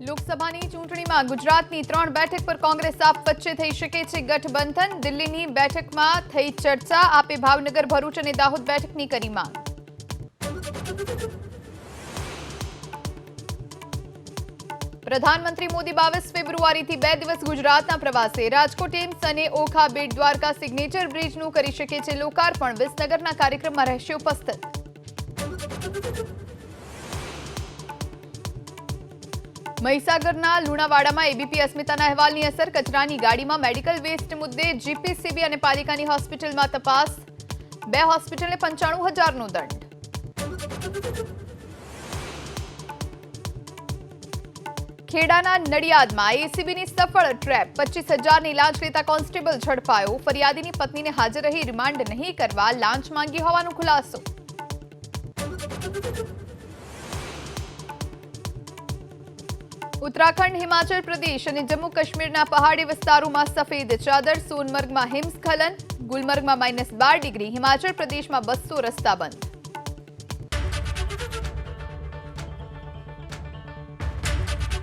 લોકસભાની ચૂંટણીમાં ગુજરાતની 3 બેઠક પર કોંગ્રેસ આપ વચ્ચે થઈ શકે છે ગઠબંધન. દિલ્હીની બેઠકમાં થઈ ચર્ચા. આપે ભાવનગર, ભરૂચ અને દાહોદ બેઠકની કરી માંગ. પ્રધાનમંત્રી મોદી 22 ફેબ્રુઆરીથી 2 દિવસ ગુજરાતના પ્રવાસે. રાજકોટ એમ્સ અને ઓખા બેટ દ્વારકા સિગ્નેચર બ્રિજનું કરી શકે છે લોકાર્પણ. વિસનગરના કાર્યક્રમમાં રહેશે ઉપસ્થિત. મહીસાગરના લુણાવાડામાં એબીપી અસ્મિતાના અહેવાલની અસર. કચરાની ગાડીમાં મેડિકલ વેસ્ટ મુદ્દે જીપીસીબી અને પાલિકાની હોસ્પિટલમાં તપાસ. 2 હોસ્પિટલને 95,000નો દંડ. ખેડાના નડિયાદમાં એસીબીની સફળ ટ્રેપ. 25,000ની લાંચ લેતા કોન્સ્ટેબલ ઝડપાયો. ફરિયાદીની પત્નીને હાજર રહી રિમાન્ડ નહીં કરવા લાંચ માંગી હોવાનો ખુલાસો. ઉત્તરાખંડ, હિમાચલ પ્રદેશ અને જમ્મુ કાશ્મીરના પહાડી વિસ્તારોમાં સફેદ ચાદર. સોનમર્ગમાં હિમસ્ખલન. ગુલમર્ગમાં -12 ડિગ્રી. હિમાચલ પ્રદેશમાં 200 રસ્તા બંધ.